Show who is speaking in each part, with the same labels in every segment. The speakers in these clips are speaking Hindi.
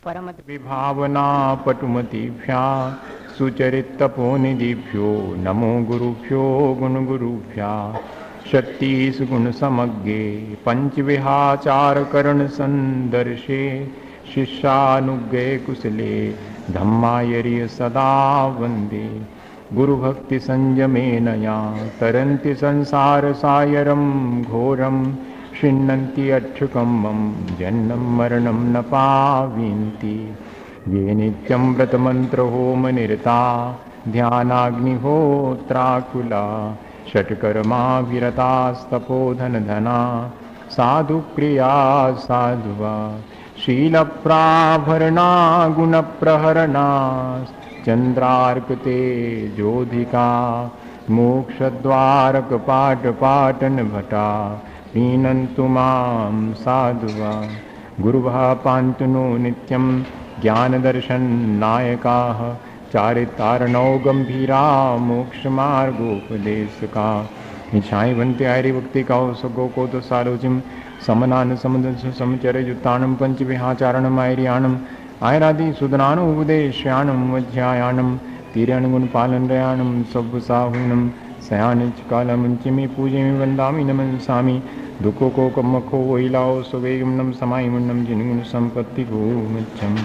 Speaker 1: परम
Speaker 2: विभावना पटुमतीभ्या सुचरितपोनिधिभ्यो नमो गुरुभ्यो गुणगुरुभ्या शक्तिस् गुणसमग्गे पंचविहाचारकरण संदर्शे शिष्यानुज्ञे कुशले धम्मायर्य सदा वन्दे गुरुभक्ति संयमेन या तरन्ति संसारसागरं घोरं छिन्नन्ति अक्षुकम्बं जन्मं मरणं न पावयन्ति ये नित्यं व्रतमन्त्रहोमनिरता ध्यानाग्निहोत्राकुला षट्कर्माभिरतास्तपोधनधना साधुप्रिया साधुवा शीलप्राभरणा गुणप्रहरणा चन्द्रार्कते जोधिका मोक्षद्वारकपाटपाटनभटा प्रीणन्तु मां साधुवा गुरुभः पान्तु नो नित्यं ज्ञानदर्शननायकाः चारितारणौ गम्भीरा मोक्षमार्गोपदेशका निशाय भन्ते आर्यभक्तिकौ को तो सालोचिं समनान समदंश समचरयुक्तानं पंचविहाचारणमायर्याणम् आयरादि सुदनानुपदेश्यानं वज्रायाणं तीर्यनुगुणपालनरयाणं सब्बसाहुनं सयानिचकालमञ्चमी पूजयमि वन्दामि नमंसामि दुःखो को कमखो वैलाओ सुवेगमनं समायमन्नं जिनुगुण संपत्ति गोमच्छम्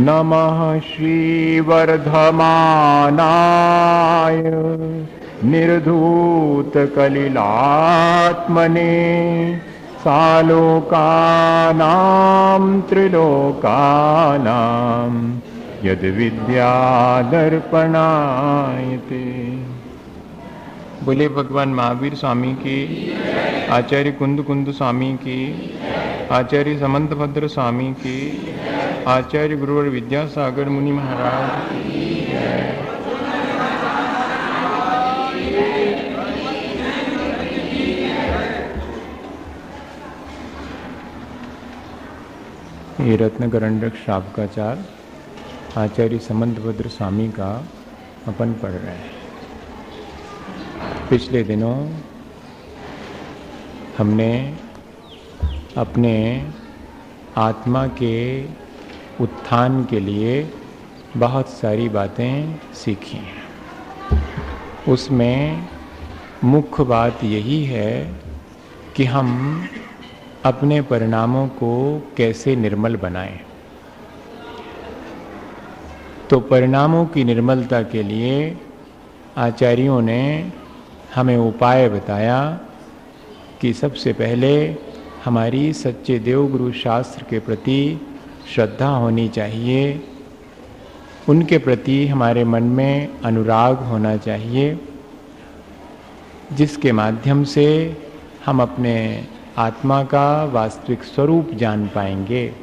Speaker 2: नमः श्रीवर्धमानाय निर्धूतकलिलात्मने सालोकानां त्रिलोकानां यद्विद्यादर्पणायते। बोले भगवान महावीर स्वामी की, आचार्य कुंद स्वामी की, आचार्य समंतभद्र स्वामी की, आचार्य गुरुवर विद्यासागर मुनि महाराज की ये रत्नकरंडक शाब्काचार आचार्य समंतभद्र स्वामी का अपन पढ़ रहे हैं। पिछले दिनों हमने अपने आत्मा के उत्थान के लिए बहुत सारी बातें सीखी हैं। उसमें मुख्य बात यही है कि हम अपने परिणामों को कैसे निर्मल बनाएं। तो परिणामों की निर्मलता के लिए आचार्यों ने हमें उपाय बताया कि सबसे पहले हमारी सच्चे देवगुरु शास्त्र के प्रति श्रद्धा होनी चाहिए, उनके प्रति हमारे मन में अनुराग होना चाहिए, जिसके माध्यम से हम अपने आत्मा का वास्तविक स्वरूप जान पाएंगे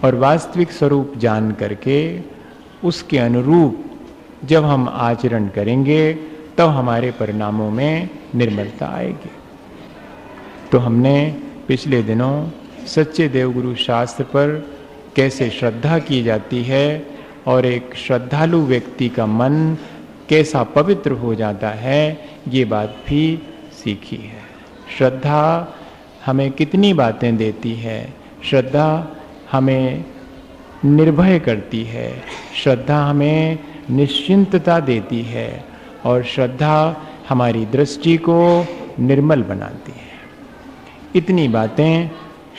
Speaker 2: और वास्तविक स्वरूप जान करके उसके अनुरूप जब हम आचरण करेंगे तब हमारे परिणामों में निर्मलता आएगी। तो हमने पिछले दिनों सच्चे देवगुरु शास्त्र पर कैसे श्रद्धा की जाती है और एक श्रद्धालु व्यक्ति का मन कैसा पवित्र हो जाता है, ये बात भी सीखी है। श्रद्धा हमें कितनी बातें देती है, श्रद्धा हमें निर्भय करती है, श्रद्धा हमें निश्चिंतता देती है और श्रद्धा हमारी दृष्टि को निर्मल बनाती है। इतनी बातें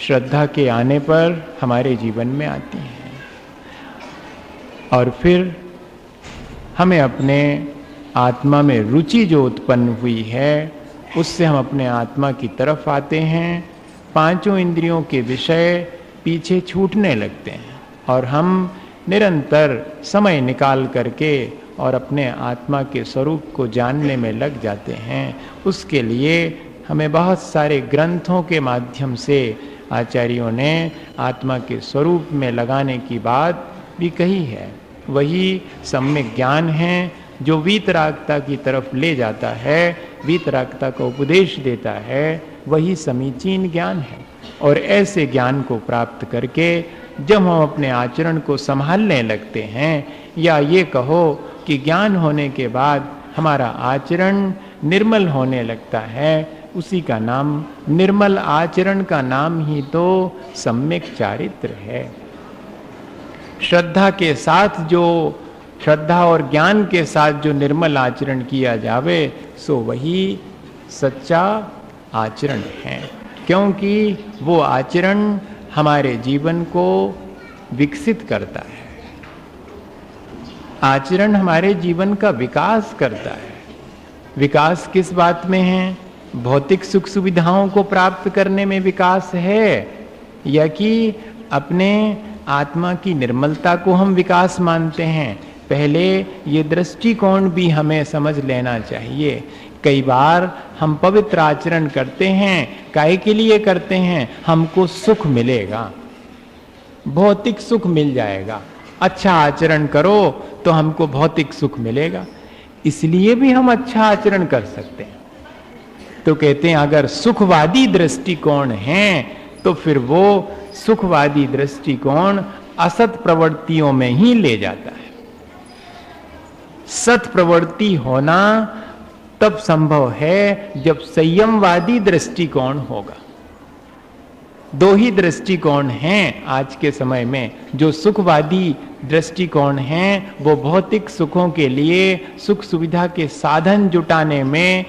Speaker 2: श्रद्धा के आने पर हमारे जीवन में आती हैं और फिर हमें अपने आत्मा में रुचि जो उत्पन्न हुई है उससे हम अपने आत्मा की तरफ आते हैं। पांचों इंद्रियों के विषय पीछे छूटने लगते हैं और हम निरंतर समय निकाल करके और अपने आत्मा के स्वरूप को जानने में लग जाते हैं। उसके लिए हमें बहुत सारे ग्रंथों के माध्यम से आचार्यों ने आत्मा के स्वरूप में लगाने की बात भी कही है। वही सम्यक ज्ञान है जो वीतरागता की तरफ ले जाता है, वीतरागता का उपदेश देता है, वही समीचीन ज्ञान है। और ऐसे ज्ञान को प्राप्त करके जब हम अपने आचरण को संभालने लगते हैं, या ये कहो कि ज्ञान होने के बाद हमारा आचरण निर्मल होने लगता है, उसी का नाम, निर्मल आचरण का नाम ही तो सम्यक चारित्र है। श्रद्धा के साथ जो, श्रद्धा और ज्ञान के साथ जो निर्मल आचरण किया जावे सो वही सच्चा आचरण है, क्योंकि वो आचरण हमारे जीवन को विकसित करता है। आचरण हमारे जीवन का विकास करता है। विकास किस बात में है? भौतिक सुख सुविधाओं को प्राप्त करने में विकास है, या कि अपने आत्मा की निर्मलता को हम विकास मानते हैं? पहले ये दृष्टिकोण भी हमें समझ लेना चाहिए। कई बार हम पवित्र आचरण करते हैं, काहे के लिए करते हैं? हमको सुख मिलेगा, भौतिक सुख मिल जाएगा। अच्छा आचरण करो तो हमको भौतिक सुख मिलेगा, इसलिए भी हम अच्छा आचरण कर सकते हैं। तो कहते हैं अगर सुखवादी दृष्टिकोण है तो फिर वो सुखवादी दृष्टिकोण असत प्रवृत्तियों में ही ले जाता है। सत प्रवृत्ति होना तब संभव है जब संयमवादी दृष्टिकोण होगा। दो ही दृष्टिकोण हैं आज के समय में। जो सुखवादी दृष्टिकोण हैं वो भौतिक सुखों के लिए, सुख सुविधा के साधन जुटाने में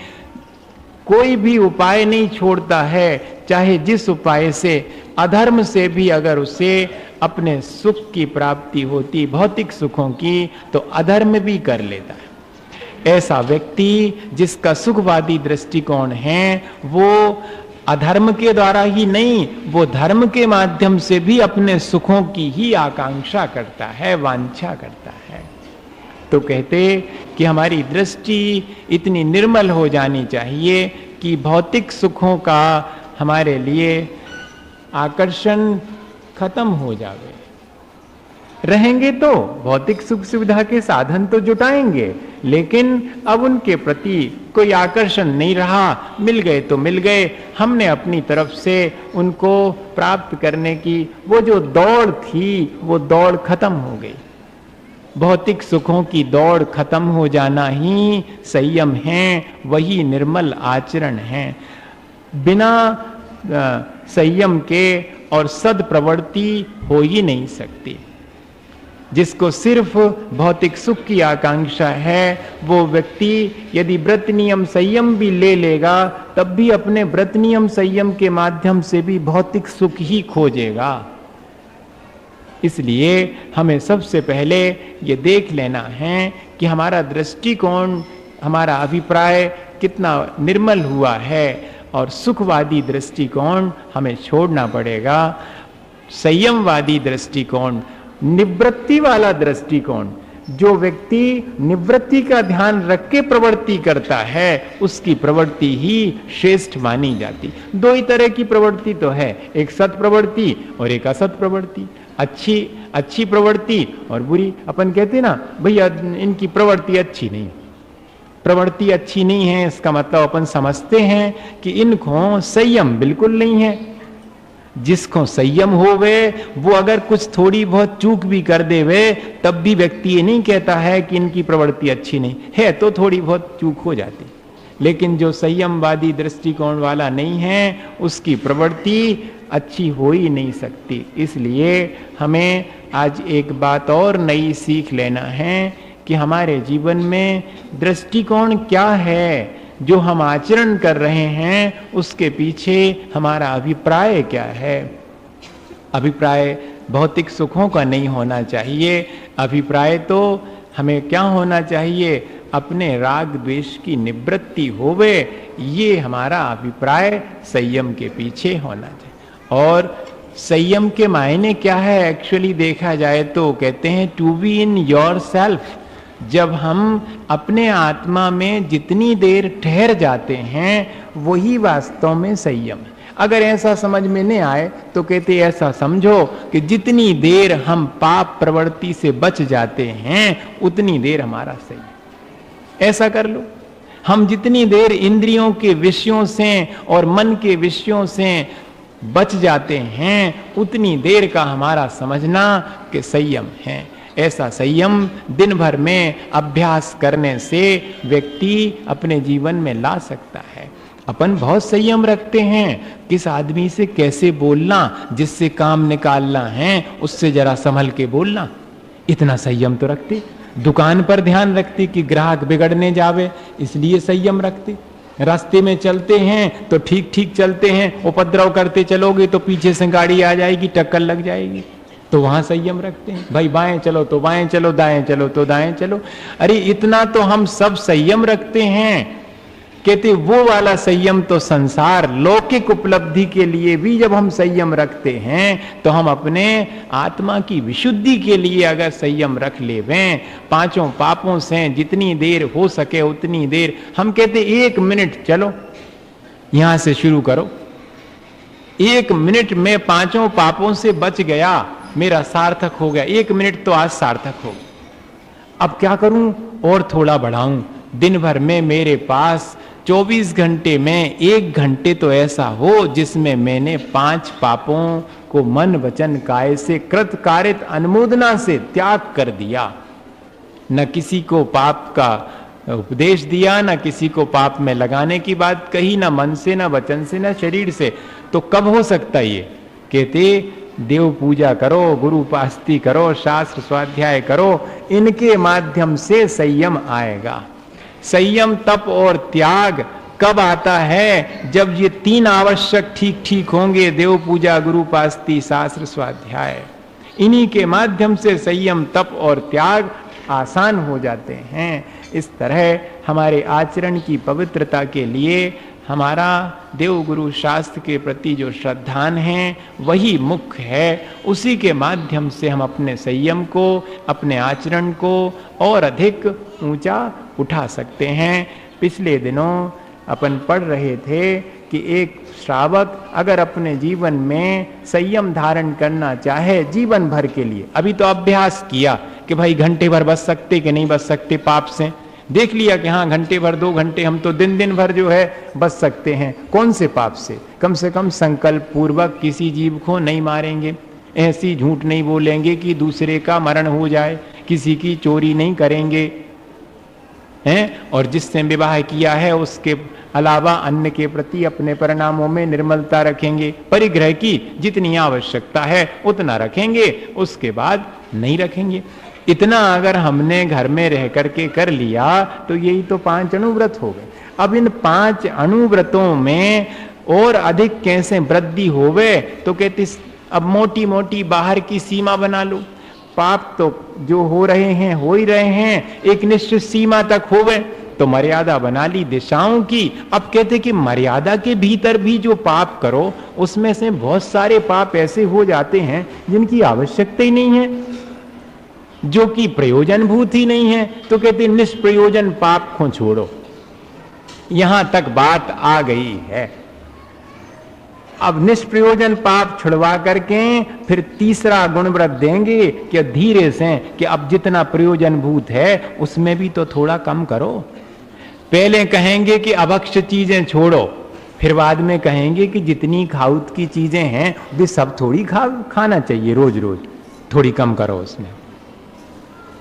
Speaker 2: कोई भी उपाय नहीं छोड़ता है, चाहे जिस उपाय से, अधर्म से भी अगर उसे अपने सुख की प्राप्ति होती, भौतिक सुखों की, तो अधर्म भी कर लेता है। ऐसा व्यक्ति जिसका सुखवादी दृष्टिकोण है वो अधर्म के द्वारा ही नहीं, वो धर्म के माध्यम से भी अपने सुखों की ही आकांक्षा करता है, वांछा करता है। तो कहते कि हमारी दृष्टि इतनी निर्मल हो जानी चाहिए कि भौतिक सुखों का हमारे लिए आकर्षण खत्म हो जावे। रहेंगे तो भौतिक सुख सुविधा के साधन तो जुटाएंगे, लेकिन अब उनके प्रति कोई आकर्षण नहीं रहा। मिल गए तो मिल गए, हमने अपनी तरफ से उनको प्राप्त करने की वो जो दौड़ थी वो दौड़ खत्म हो गई। भौतिक सुखों की दौड़ खत्म हो जाना ही संयम है, वही निर्मल आचरण है। बिना संयम के और सद प्रवृत्ति हो ही नहीं सकती। जिसको सिर्फ भौतिक सुख की आकांक्षा है वो व्यक्ति यदि व्रत नियम संयम भी ले लेगा तब भी अपने व्रत नियम संयम के माध्यम से भी भौतिक सुख ही खोजेगा। इसलिए हमें सबसे पहले ये देख लेना है कि हमारा दृष्टिकोण, हमारा अभिप्राय कितना निर्मल हुआ है, और सुखवादी दृष्टिकोण हमें छोड़ना पड़ेगा। संयमवादी दृष्टिकोण, निवृत्ति वाला दृष्टिकोण, जो व्यक्ति निवृत्ति का ध्यान रख के प्रवृत्ति करता है उसकी प्रवृत्ति ही श्रेष्ठ मानी जाती। दो ही तरह की प्रवृत्ति तो है, एक सत प्रवृत्ति और एक असत प्रवृत्ति। अच्छी प्रवृत्ति और बुरी। अपन कहते ना भैया इनकी प्रवृत्ति अच्छी नहीं, प्रवृत्ति अच्छी नहीं है, इसका मतलब अपन समझते हैं कि इनको संयम बिल्कुल नहीं है। जिसको संयम होवे वो अगर कुछ थोड़ी बहुत चूक भी कर देवे तब भी व्यक्ति ये नहीं कहता है कि इनकी प्रवृत्ति अच्छी नहीं है, तो थोड़ी बहुत चूक हो जाती। लेकिन जो संयमवादी दृष्टिकोण वाला नहीं है उसकी प्रवृत्ति अच्छी हो ही नहीं सकती। इसलिए हमें आज एक बात और नई सीख लेना है कि हमारे जीवन में दृष्टिकोण क्या है, जो हम आचरण कर रहे हैं उसके पीछे हमारा अभिप्राय क्या है। अभिप्राय भौतिक सुखों का नहीं होना चाहिए। अभिप्राय तो हमें क्या होना चाहिए, अपने राग द्वेष की निवृत्ति होवे, ये हमारा अभिप्राय संयम के पीछे होना चाहिए। और संयम के मायने क्या है एक्चुअली देखा जाए तो कहते हैं to be in yourself. जब हम अपने आत्मा में जितनी देर ठहर जाते हैं वही वास्तव में संयम है। अगर ऐसा समझ में नहीं आए तो कहते ऐसा समझो कि जितनी देर हम पाप प्रवृत्ति से बच जाते हैं उतनी देर हमारा संयम। ऐसा कर लो, हम जितनी देर इंद्रियों के विषयों से और मन के विषयों से बच जाते हैं उतनी देर का हमारा समझना कि संयम है। ऐसा संयम दिन भर में अभ्यास करने से व्यक्ति अपने जीवन में ला सकता है। अपन बहुत संयम रखते हैं, किस आदमी से कैसे बोलना, जिससे काम निकालना है उससे जरा संभल के बोलना, इतना संयम तो रखते। दुकान पर ध्यान रखते कि ग्राहक बिगड़ने जावे, इसलिए संयम रखते। रास्ते में चलते हैं तो ठीक ठीक चलते हैं, उपद्रव करते चलोगे तो पीछे से गाड़ी आ जाएगी, टक्कर लग जाएगी, तो वहां संयम रखते हैं। भाई बाएं चलो तो बाएं चलो, दाएं चलो तो दाएं चलो। अरे इतना तो हम सब संयम रखते हैं। कहते वो वाला संयम तो संसार लौकिक उपलब्धि के लिए भी जब हम संयम रखते हैं तो हम अपने आत्मा की विशुद्धि के लिए अगर संयम रख लेवें, पांचों पापों से जितनी देर हो सके उतनी देर, हम कहते 1 मिनट चलो यहां से शुरू करो, 1 मिनट में 5 पापों से बच गया, मेरा सार्थक हो गया, 1 मिनट तो आज सार्थक हो। अब क्या करूं और थोड़ा बढ़ाऊं, दिन भर में मेरे पास 24 घंटे में 1 घंटे तो ऐसा हो जिसमें मैंने 5 पापों को मन वचन काय से कृतकारित अनुमोदना से त्याग कर दिया। न किसी को पाप का उपदेश दिया, न किसी को पाप में लगाने की बात कही, न मन से, न वचन से, न शरीर से। तो कब हो सकता ये? कहते देव पूजा करो, गुरु उपासना करो, शास्त्र स्वाध्याय करो, इनके माध्यम से संयम आएगा। संयम, तप और त्याग कब आता है? जब ये 3 आवश्यक ठीक ठीक होंगे, देव पूजा, गुरु उपासना, शास्त्र स्वाध्याय, इन्हीं के माध्यम से संयम, तप और त्याग आसान हो जाते हैं। इस तरह हमारे आचरण की पवित्रता के लिए हमारा देव गुरु शास्त्र के प्रति जो श्रद्धान है वही मुख्य है। उसी के माध्यम से हम अपने संयम को, अपने आचरण को और अधिक ऊंचा उठा सकते हैं। पिछले दिनों अपन पढ़ रहे थे कि एक श्रावक अगर अपने जीवन में संयम धारण करना चाहे जीवन भर के लिए, अभी तो अभ्यास किया कि भाई घंटे भर बच सकते कि नहीं बच सकते पाप से, देख लिया कि हाँ घंटे भर 2 घंटे हम तो दिन भर जो है बच सकते हैं। कौन से पाप से? कम से कम संकल्प पूर्वक किसी जीव को नहीं मारेंगे, ऐसी झूठ नहीं बोलेंगे कि दूसरे का मरण हो जाए, किसी की चोरी नहीं करेंगे हैं, और जिससे विवाह किया है उसके अलावा अन्य के प्रति अपने परिणामों में निर्मलता रखेंगे। परिग्रह की जितनी आवश्यकता है उतना रखेंगे, उसके बाद नहीं रखेंगे। इतना अगर हमने घर में रह करके कर लिया तो यही तो 5 अणुव्रत हो गए। अब इन 5 अणुव्रतों में और अधिक कैसे वृद्धि होवे? तो कहते अब मोटी मोटी बाहर की सीमा बना लो। पाप तो जो हो रहे हैं हो ही रहे हैं, एक निश्चित सीमा तक होवे तो मर्यादा बना ली दिशाओं की। अब कहते कि मर्यादा के भीतर भी जो पाप करो उसमें से बहुत सारे पाप ऐसे हो जाते हैं जिनकी आवश्यकता ही नहीं है, जो कि प्रयोजनभूत ही नहीं है। तो कहते निष्प्रयोजन पाप को छोड़ो। यहां तक बात आ गई है। अब निष्प्रयोजन पाप छुड़वा करके फिर तीसरा गुणव्रत देंगे कि धीरे से कि अब जितना प्रयोजनभूत है उसमें भी तो थोड़ा कम करो। पहले कहेंगे कि अभक्ष्य चीजें छोड़ो, फिर बाद में कहेंगे कि जितनी खाउत की चीजें हैं वे सब थोड़ी खाना चाहिए रोज रोज, थोड़ी कम करो उसमें।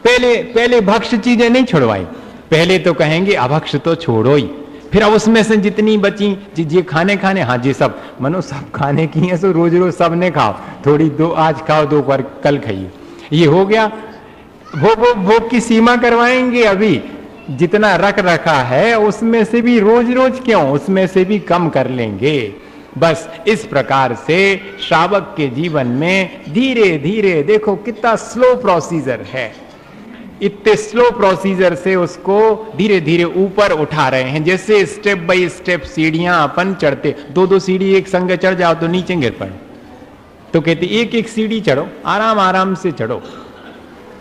Speaker 2: पहले भक्ष्य चीजें नहीं छुड़वाई, पहले तो कहेंगे अभक्ष्य तो छोड़ो ही, फिर अब उसमें से जितनी बची जी खाने हाँ जी सब मनो सब खाने की है, सो रोज रोज सब ने खाओ, थोड़ी 2 आज खाओ 2 पर कल खाइए, ये हो गया। भोग की सीमा करवाएंगे। अभी जितना रख रखा है उसमें से भी रोज रोज क्यों, उसमें से भी कम कर लेंगे। बस इस प्रकार से श्रावक के जीवन में धीरे धीरे, देखो कितना स्लो प्रोसीजर है, इतने स्लो प्रोसीजर से उसको धीरे धीरे ऊपर उठा रहे हैं। जैसे स्टेप बाय स्टेप सीढ़ियां अपन चढ़ते, 2-2 सीढ़ी एक संग चढ़ जाओ तो नीचे गिर पड़े, तो कहते एक सीढ़ी चढ़ो, आराम आराम से चढ़ो।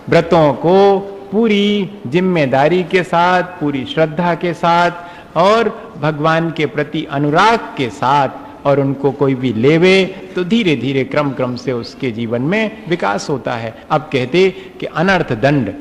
Speaker 2: व्रतों को पूरी जिम्मेदारी के साथ, पूरी श्रद्धा के साथ और भगवान के प्रति अनुराग के साथ, और उनको कोई भी लेवे तो धीरे धीरे क्रम से उसके जीवन में विकास होता है। अब कहते कि अनर्थ दंड,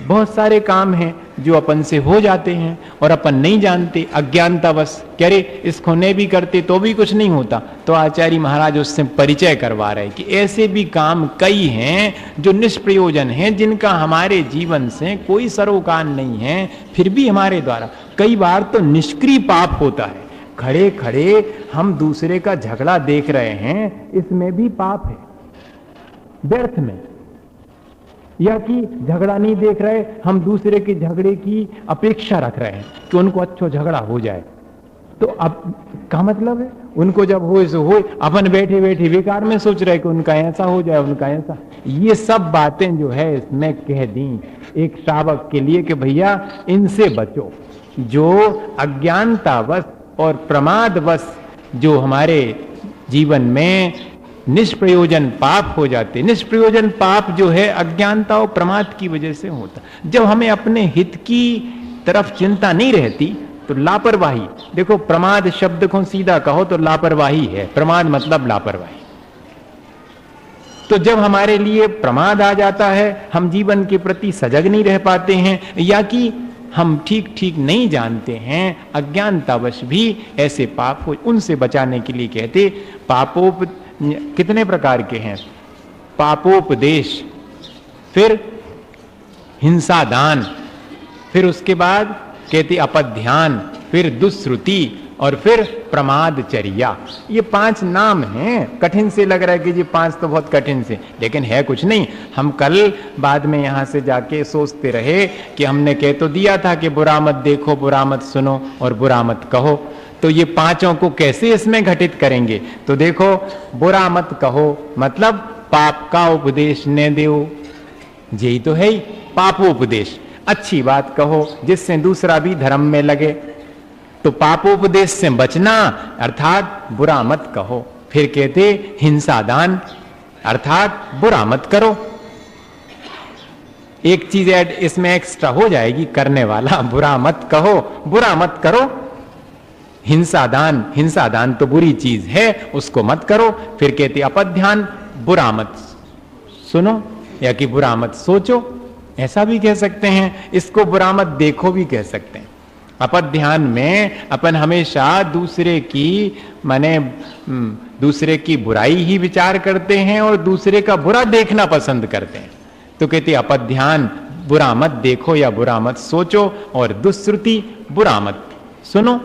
Speaker 2: बहुत सारे काम हैं जो अपन से हो जाते हैं और अपन नहीं जानते, अज्ञानतावश कह रहे इसको नहीं भी करते तो भी कुछ नहीं होता। तो आचार्य महाराज उससे परिचय करवा रहे कि ऐसे भी काम कई हैं जो निष्प्रयोजन हैं, जिनका हमारे जीवन से कोई सरोकार नहीं है, फिर भी हमारे द्वारा कई बार तो निष्क्रिय पाप होता है। खड़े खड़े हम दूसरे का झगड़ा देख रहे हैं, इसमें भी पाप है, व्यर्थ में। या कि झगड़ा नहीं देख रहे, हम दूसरे के झगड़े की अपेक्षा रख रहे हैं कि उनको अच्छा झगड़ा हो जाए। तो अब क्या मतलब है, उनको जब हो सो हो, अपन बैठे बैठे बेकार में सोच रहे कि उनका ऐसा हो जाए, उनका ऐसा। ये सब बातें जो है इसमें कह दी एक श्रावक के लिए कि भैया इनसे बचो। जो अज्ञानतावश और प्रमादवश जो हमारे जीवन में निष्प्रयोजन पाप हो जाते, निष्प्रयोजन पाप जो है अज्ञानता और प्रमाद की वजह से होता। जब हमें अपने हित की तरफ चिंता नहीं रहती तो लापरवाही, देखो प्रमाद शब्द को सीधा कहो तो लापरवाही है, प्रमाद मतलब लापरवाही। तो जब हमारे लिए प्रमाद आ जाता है, हम जीवन के प्रति सजग नहीं रह पाते हैं, या कि हम ठीक ठीक नहीं जानते हैं, अज्ञानतावश भी ऐसे पाप हो, उनसे बचाने के लिए कहते पापोप कितने प्रकार के हैं, पापोपदेश, फिर हिंसा दान, फिर उसके बाद कहते अपध्यान, फिर दुश्रुति और फिर प्रमादचर्या। ये 5 नाम हैं। कठिन से लग रहा है कि जी 5 तो बहुत कठिन से, लेकिन है कुछ नहीं। हम कल बाद में यहां से जाके सोचते रहे कि हमने कह तो दिया था कि बुरा मत देखो, बुरा मत सुनो और बुरा मत कहो, तो ये 5 को कैसे इसमें घटित करेंगे। तो देखो, बुरा मत कहो मतलब पाप का उपदेश न दो, यही तो है ही पापोपदेश। अच्छी बात कहो जिससे दूसरा भी धर्म में लगे, तो पापोपदेश से बचना अर्थात बुरा मत कहो। फिर कहते हिंसा दान अर्थात बुरा मत करो। एक चीज ऐड इसमें एक्स्ट्रा हो जाएगी, करने वाला, बुरा मत कहो, बुरा मत करो। हिंसा दान तो बुरी चीज है, उसको मत करो। फिर कहते अपध्यान, बुरा मत सुनो या कि बुरा मत सोचो, ऐसा भी कह सकते हैं। इसको बुरा मत देखो भी कह सकते हैं। अपध्यान में अपन हमेशा दूसरे की बुराई ही विचार करते हैं और दूसरे का बुरा देखना पसंद करते हैं। तो कहते अपध्यान, बुरा मत देखो या बुरा मत सोचो, और दुश्रुति, बुरा मत सुनो।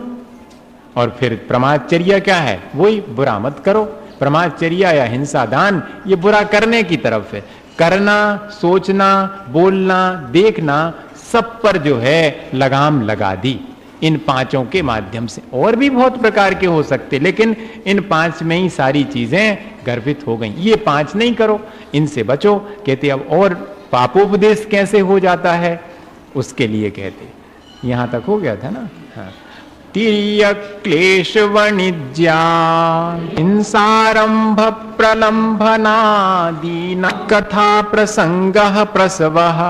Speaker 2: और फिर प्रमादचर्या क्या है, वही बुरा मत करो। प्रमादचर्या या हिंसा दान ये बुरा करने की तरफ है। करना, सोचना, बोलना, देखना, सब पर जो है लगाम लगा दी इन 5 के माध्यम से। और भी बहुत प्रकार के हो सकते, लेकिन इन 5 में ही सारी चीजें गर्भित हो गई। ये 5 नहीं करो, इनसे बचो। कहते अब और पापोपदेश कैसे हो जाता है, उसके लिए कहते, यहां तक हो गया था ना। हाँ, तिर्यक् क्लेश वाणिज्या हिंसारंभ प्रलंभनादीन कथा प्रसंगः प्रसवः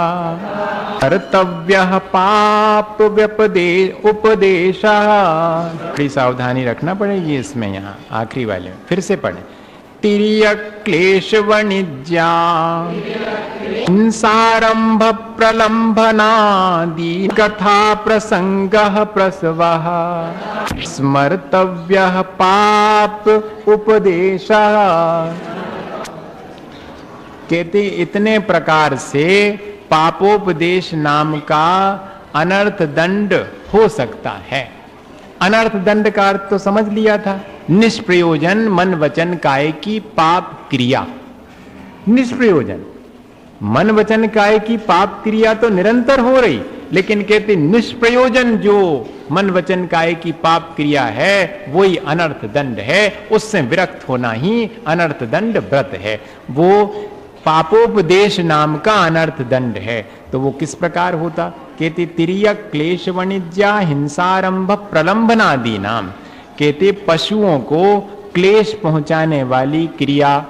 Speaker 2: कर्तव्यः पाप उपदेशः। बड़ी सावधानी रखना पड़ेगी इसमें, यहाँ आखिरी वाले में फिर से पढ़ें। तिर्यक् क्लेश वाणिज्या हिंसारंभ प्रलंभनादि कथा प्रसंगः प्रसवः स्मर्तव्यः पाप उपदेशः। कहते इतने प्रकार से पापोपदेश नाम का अनर्थ दंड हो सकता है। अनर्थ दंड का अर्थ तो समझ लिया था, निष्प्रयोजन मन वचन काय की पाप क्रिया। निष्प्रयोजन मन वचन काय की पाप क्रिया तो निरंतर हो रही, लेकिन कहते निष्प्रयोजन जो मन वचन काय की पाप क्रिया है वही अनर्थ दंड है। उससे विरक्त होना ही अनर्थ दंड व्रत है। वो पापोपदेश नाम का अनर्थ दंड है। तो वो किस प्रकार होता, कहते तिर्यक क्लेश वाणिज्या हिंसारंभ प्रलंबनादि नाम। कहते पशुओं को क्लेश पहुंचाने वाली क्रिया,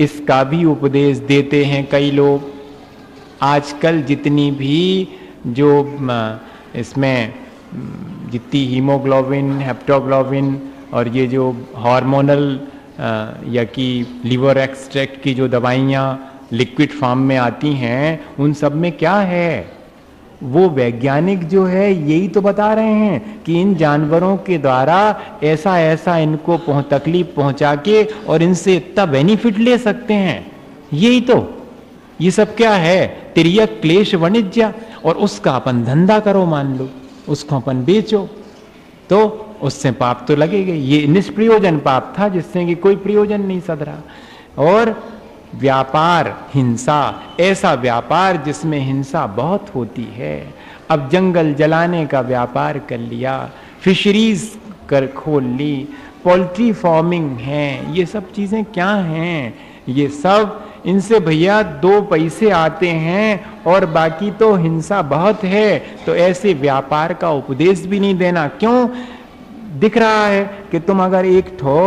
Speaker 2: इसका भी उपदेश देते हैं कई लोग। आजकल जितनी भी जो इसमें जितनी हीमोग्लोबिन, हेप्टोग्लोबिन और ये जो हार्मोनल या कि लीवर एक्सट्रैक्ट की जो दवाइयाँ लिक्विड फॉर्म में आती हैं, उन सब में क्या है, वो वैज्ञानिक जो है यही तो बता रहे हैं कि इन जानवरों के द्वारा ऐसा ऐसा इनको तकलीफ पहुंचा के और इनसे इतना बेनिफिट ले सकते हैं। यही तो, ये सब क्या है, तिर्यक क्लेश वाणिज्य। और उसका अपन धंधा करो, मान लो उसको अपन बेचो। तो उससे पाप तो लगेगा। ये निष्प्रयोजन पाप था जिससे कि कोई प्रयोजन नहीं सध रहा। और व्यापार हिंसा, ऐसा व्यापार जिसमें हिंसा बहुत होती है। अब जंगल जलाने का व्यापार कर लिया, फिशरीज कर खोल ली, पोल्ट्री फार्मिंग है, ये सब चीजें क्या हैं? ये सब, इनसे भैया 2 पैसे आते हैं और बाकी तो हिंसा बहुत है। तो ऐसे व्यापार का उपदेश भी नहीं देना। क्यों? दिख रहा है कि तुम अगर एक ठो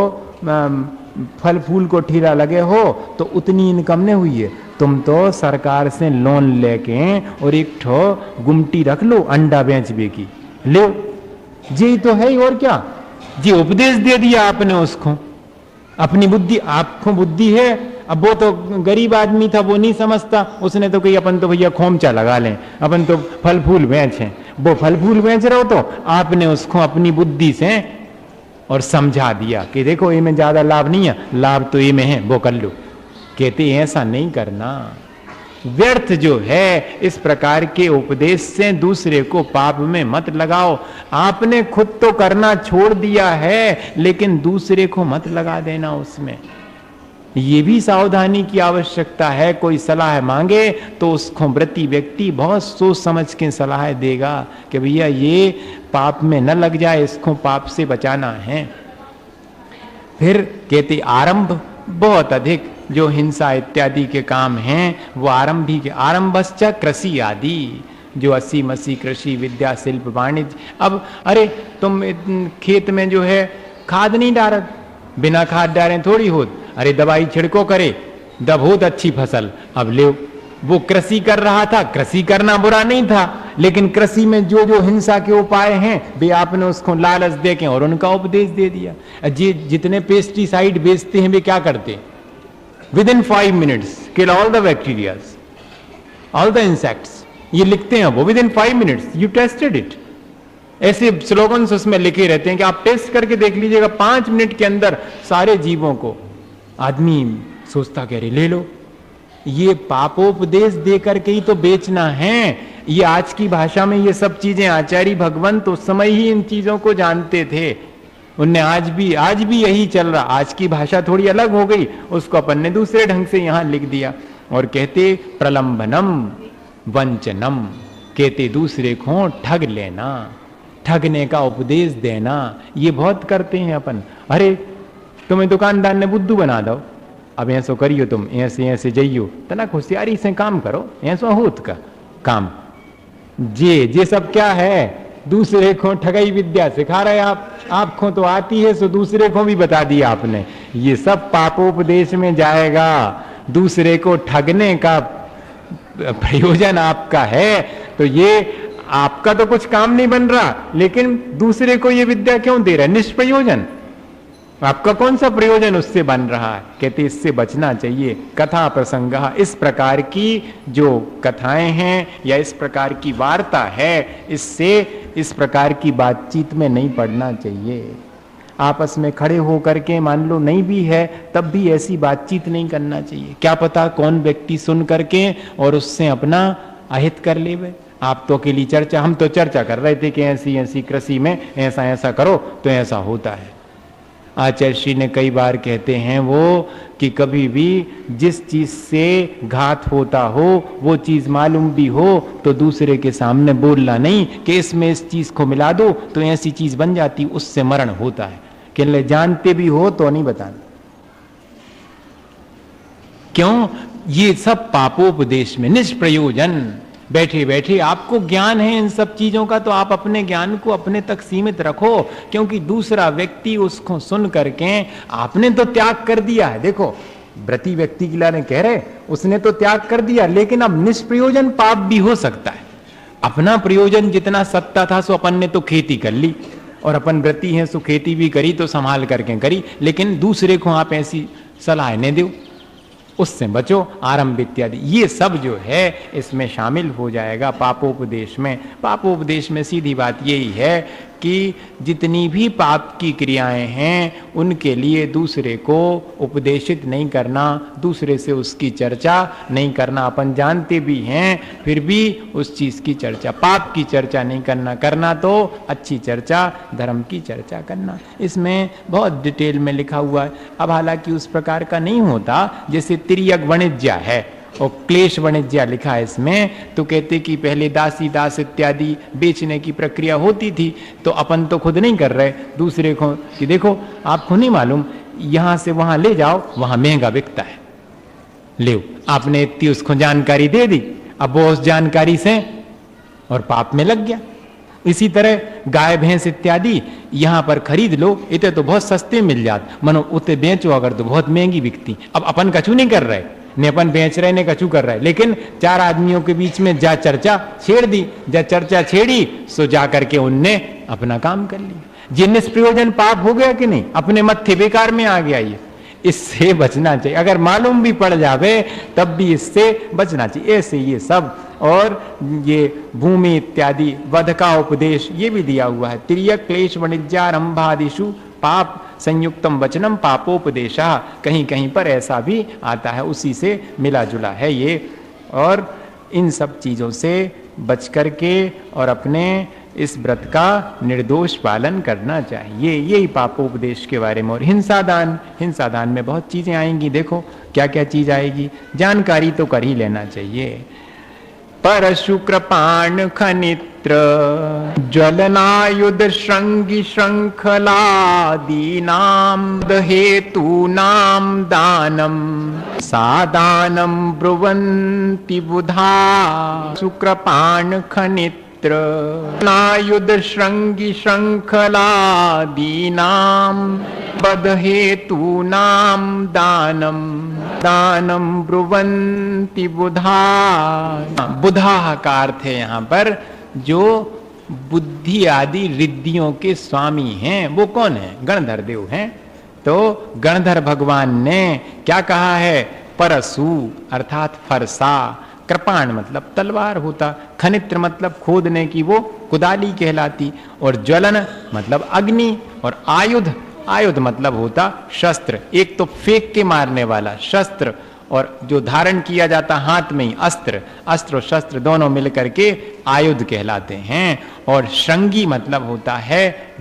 Speaker 2: फल फूल को ठेला लगे हो तो उतनी इनकम नहीं हुई है, तुम तो सरकार से लोन लेके और एक ठो गुमटी रख लो अंडा बेच बेची ले, जी तो है ही। और क्या जी उपदेश दे दिया आपने उसको, अपनी बुद्धि, आपको बुद्धि है। अब वो तो गरीब आदमी था, वो नहीं समझता, उसने तो कही अपन तो भैया खोमचा लगा लें, अपन तो फल फूल बेचें। वो फल फूल बेच रहे हो तो आपने उसको अपनी बुद्धि से और समझा दिया कि देखो ये में ज्यादा लाभ नहीं है, लाभ तो ये में है, वो कर लो। कहते ऐसा नहीं करना। व्यर्थ जो है इस प्रकार के उपदेश से दूसरे को पाप में मत लगाओ। आपने खुद तो करना छोड़ दिया है, लेकिन दूसरे को मत लगा देना उसमें। ये भी सावधानी की आवश्यकता है। कोई सलाह मांगे तो उसको व्रती व्यक्ति बहुत सोच समझ के सलाह देगा कि भैया ये पाप में न लग जाए, इसको पाप से बचाना है। फिर कहते आरंभ बहुत अधिक जो हिंसा इत्यादि के काम हैं वो आरंभी के, आरंभश्च कृषि आदि, जो 80-80 कृषि विद्या शिल्प वाणिज्य। अब अरे तुम खेत में जो है खाद नहीं डाल, बिना खाद डालें थोड़ी होत, अरे दवाई छिड़को करे तब होत अच्छी फसल। अब ले वो कृषि कर रहा था, कृषि करना बुरा नहीं था, लेकिन कृषि में जो जो हिंसा के उपाय हैं वे आपने उसको लालच दे के और उनका उपदेश दे दिया। जितने पेस्टिसाइड बेचते हैं वे क्या करते? With in 5 minutes kill all the bacterias, all the insects, ये लिखते हैं वो with in 5 minutes, you tested it. ऐसे स्लोगन्स उसमें लिखे रहते हैं कि आप टेस्ट करके देख लीजिएगा, 5 मिनट के अंदर सारे जीवों को। आदमी सोचता कह रहे ले लो, ये पापोपदेश दे करके ही तो बेचना है। ये आज की भाषा में ये सब चीजें आचार्य भगवंत उस समय ही इन चीजों को जानते थे। उनने आज भी यही चल रहा। आज की भाषा थोड़ी अलग हो गई, उसको अपन ने दूसरे ढंग से यहां लिख दिया। और कहते प्रलंबनम वंचनम, कहते दूसरे को ठग लेना, ठगने का उपदेश देना, ये बहुत करते हैं अपन। अरे तुम्हें दुकानदार ने बुद्धू बना दो, अब ऐसो करियो, तुम ऐसे ऐसे जाइयो, तना होशियारी से काम करो, ऐसा होत का काम। जे सब क्या है? दूसरे को ठगाई विद्या सिखा रहे आपको तो आती है, सो दूसरे को भी बता दिया आपने। ये सब पापोपदेश में जाएगा। दूसरे को ठगने का प्रयोजन आपका है तो ये आपका तो कुछ काम नहीं बन रहा, लेकिन दूसरे को ये विद्या क्यों दे रहा है? निष्प्रयोजन। आपका कौन सा प्रयोजन उससे बन रहा है? कहते इससे बचना चाहिए। कथा प्रसंग, इस प्रकार की जो कथाएं हैं या इस प्रकार की वार्ता है, इससे इस प्रकार की बातचीत में नहीं पड़ना चाहिए। आपस में खड़े होकर के मान लो नहीं भी है तब भी ऐसी बातचीत नहीं करना चाहिए। क्या पता कौन व्यक्ति सुन करके और उससे अपना अहित कर ले। आप तो अकेली चर्चा, हम तो चर्चा कर रहे थे कि ऐसी ऐसी कृषि में ऐसा ऐसा करो तो ऐसा होता है। आचार्य श्री ने कई बार कहते हैं वो कि कभी भी जिस चीज से घात होता हो वो चीज मालूम भी हो तो दूसरे के सामने बोलना नहीं कि इसमें इस चीज को मिला दो तो ऐसी चीज बन जाती, उससे मरण होता है। कि जानते भी हो तो नहीं बताना। क्यों? ये सब पापोपदेश में निष्प्रयोजन। बैठे बैठे आपको ज्ञान है इन सब चीजों का तो आप अपने ज्ञान को अपने तक सीमित रखो, क्योंकि दूसरा व्यक्ति उसको सुन करके आपने तो त्याग कर दिया है। देखो व्रती व्यक्ति की लाने कह रहे, उसने तो त्याग कर दिया, लेकिन अब निष्प्रयोजन पाप भी हो सकता है। अपना प्रयोजन जितना सत्ता था सो अपन ने तो खेती कर ली, और अपन व्रती हैं सो खेती भी करी तो संभाल करके करी, लेकिन दूसरे को आप ऐसी सलाह नहीं दो, उससे बचो। आरंभ इत्यादि ये सब जो है इसमें शामिल हो जाएगा पापोपदेश में। पापोपदेश में सीधी बात यही है कि जितनी भी पाप की क्रियाएं हैं उनके लिए दूसरे को उपदेशित नहीं करना, दूसरे से उसकी चर्चा नहीं करना। अपन जानते भी हैं फिर भी उस चीज की चर्चा, पाप की चर्चा नहीं करना। करना तो अच्छी चर्चा, धर्म की चर्चा करना। इसमें बहुत डिटेल में लिखा हुआ है। अब हालांकि उस प्रकार का नहीं होता जैसे तिर्यक वाणिज्य है और क्लेश वाणिज्य लिखा है इसमें, तो कहते कि पहले दासी दास इत्यादि बेचने की प्रक्रिया होती थी, तो अपन तो खुद नहीं कर रहे, दूसरे को कि देखो आपको नहीं मालूम, यहां से वहां ले जाओ, वहां महंगा बिकता है, ले। आपने इतनी उसको जानकारी दे दी, अब वो उस जानकारी से और पाप में लग गया। इसी तरह गाय भैंस इत्यादि यहां पर खरीद लो, इतने तो बहुत सस्ते मिल जाते, मनो उतने बेचो अगर तो बहुत महंगी बिकती। अब अपन कछु नहीं कर रहे, ने अपन बेच रहे ने कछु कर रहे, लेकिन चार आदमियों के बीच में जा चर्चा छेड़ दी, जा चर्चा छेड़ी सो जा करके उनने अपना काम कर लिया। ये निष्प्रयोजन पाप हो गया कि नहीं, अपने मत्थे बेकार में आ गया। ये इससे बचना चाहिए, अगर मालूम भी पड़ जावे तब भी इससे बचना चाहिए। ऐसे ये सब और ये भूमि इत्यादि वध का उपदेश ये भी दिया हुआ है। तिर्यक क्लेश वाणिज्यारंभादिषु पाप संयुक्तम वचनम पापोपदेशा, कहीं कहीं पर ऐसा भी आता है, उसी से मिला जुला है ये। और इन सब चीजों से बच करके और अपने इस व्रत का निर्दोष पालन करना चाहिए, यही पापोपदेश के बारे में। और हिंसा दान में बहुत चीजें आएंगी, देखो क्या क्या चीज आएगी, जानकारी तो कर ही लेना चाहिए। परशु कृपाण खनित्र ज्वलनायुध श्रृंगी श्रृंखलादीनाम हेतूनाम दानम सादानम ब्रुवन्ति बुधा। सुकृपाण खनित्र नायुध श्रृंगी श्रृंखलादीनाम बदहेतूनाम दानम दानम ब्रुवन्ति बुधा। बुधा का अर्थ है यहाँ पर जो बुद्धि आदि रिद्धियों के स्वामी हैं, वो कौन है? गणधर देव हैं। तो गणधर भगवान ने क्या कहा है? परशु अर्थात फरसा, कृपाण मतलब तलवार होता, खनित्र मतलब खोदने की वो कुदाली कहलाती, और ज्वलन मतलब अग्नि, और आयुध मतलब होता शस्त्र। एक तो फेंक के मारने वाला शस्त्र, और जो धारण किया जाता हाथ में ही अस्त्र और शस्त्र दोनों मिलकर के आयुध कहलाते हैं। और श्रृंगी मतलब होता है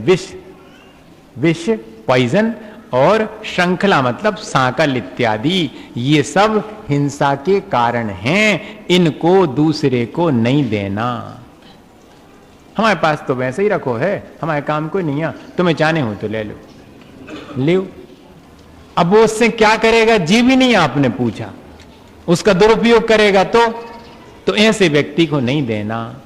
Speaker 2: विष पॉइजन, और श्रृंखला मतलब सांकल इत्यादि। ये सब हिंसा के कारण हैं, इनको दूसरे को नहीं देना। हमारे पास तो वैसे ही रखो है, हमारे काम को नहीं है, तुम्हें चाहने हो तो ले लो। अब वो उससे क्या करेगा जी भी नहीं आपने पूछा, उसका दुरुपयोग करेगा तो ऐसे व्यक्ति को नहीं देना,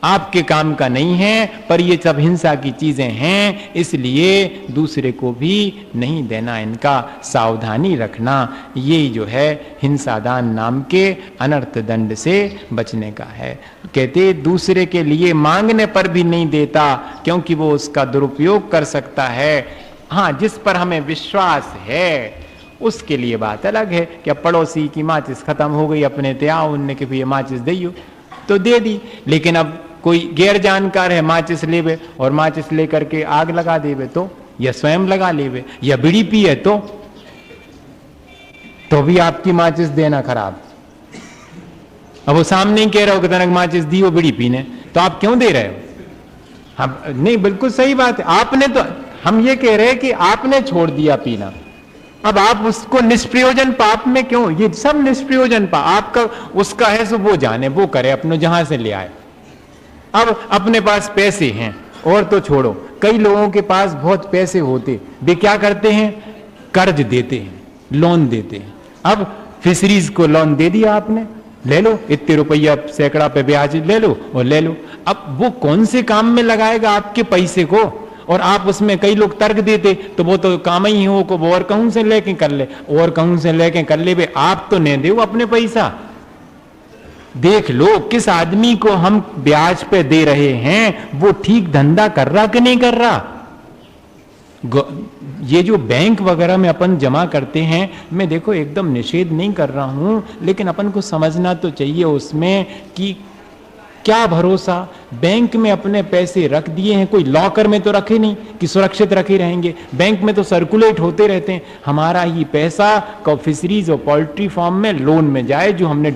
Speaker 2: आपके काम का नहीं है। पर ये सब हिंसा की चीजें हैं, इसलिए दूसरे को भी नहीं देना, इनका सावधानी रखना। ये जो है हिंसा दान नाम के अनर्थ दंड से बचने का है। कहते दूसरे के लिए मांगने पर भी नहीं देता, क्योंकि वो उसका दुरुपयोग कर सकता है। हाँ, जिस पर हमें विश्वास है उसके लिए बात अलग है कि अब पड़ोसी की माचिस खत्म हो गई, अपने त्याग उनने के भी माचिस दियो तो दे दी। लेकिन अब कोई गैर जानकार है, माचिस लेवे और माचिस लेकर के आग लगा देवे तो, या स्वयं लगा लेवे, या बीड़ी पिए तो भी आपकी माचिस देना खराब। अब वो सामने ही कह रहे हो कि तनक माचिस दी हो बीड़ी पीने, तो आप क्यों दे रहे हो? हम नहीं, बिल्कुल सही बात है। आपने तो, हम ये कह रहे हैं कि आपने छोड़ दिया पीना, अब आप उसको निष्प्रयोजन पाप में क्यों? ये सब निष्प्रयोजन पाप आपका उसका है, सो वो जाने, वो करे, अपने जहां से ले आए। अब अपने पास पैसे हैं और तो छोड़ो, कई लोगों के पास बहुत पैसे होते, वे क्या करते हैं? कर्ज देते हैं, लोन देते हैं। अब फिशरीज को लोन दे दिया आपने, ले लो इतने रुपया सैकड़ा पे ब्याज ले लो और ले लो। अब वो कौन से काम में लगाएगा आपके पैसे को? और आप उसमें, कई लोग तर्क देते तो वो तो काम ही हो को, वो और कहूं से लेके कर ले, और कहूं से लेके कर ले, वे आप तो नहीं दे अपने पैसा। देख लो किस आदमी को हम ब्याज पे दे रहे हैं, वो ठीक धंधा कर रहा कि नहीं कर रहा। ये जो बैंक वगैरह में अपन जमा करते हैं, मैं देखो एकदम निषेध नहीं कर रहा हूं, लेकिन अपन को समझना तो चाहिए उसमें कि क्या भरोसा, बैंक में अपने पैसे रख दिए हैं, कोई लॉकर में तो रखे नहीं कि सुरक्षित रखे रहेंगे, बैंक में तो सर्कुलेट होते रहते हैं। हमारा ही पैसा फिशरीज और पोल्ट्री फार्म में लोन में जाए जो हमने